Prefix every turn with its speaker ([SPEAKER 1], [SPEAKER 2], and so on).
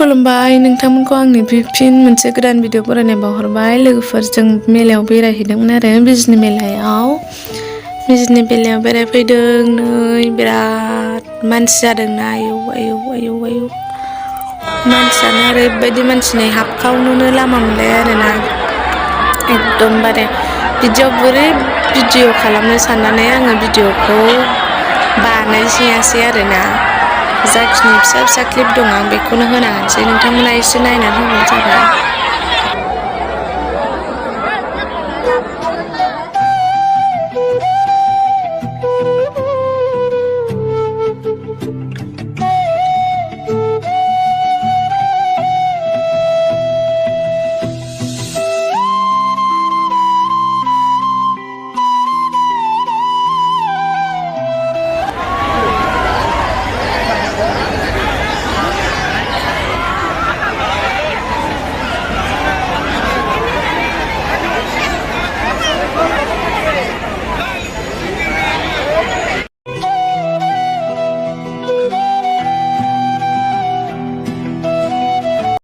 [SPEAKER 1] खुलुमबाय नोंथांमोनखौ आंनि फिन मोनसे गोदान भिडिअ फरायनाय बावहरबाय। लोगोफोरजों मेलायाव बेरायहैदोंमोन आरो बिजनि मेलायाव बेरायफैदों। नै बिराद मानसि जादोंना आयौ आयौ आयौ आयौ मानसियानो ओरैबायदि मानसिनि हाबखावनोनो लामा मोनलाया आरोना एकदमबारे बिदियाव बोरै भिडिअ खालामनो साननानै आङो भिडिअखौ बानायजायासै आरोना। जाखिनि फिसा फिसा क्लिप दं आं बेखौनो होना होनोसै, नोंथांमोना एसे नायनानै होबानो जाबाय।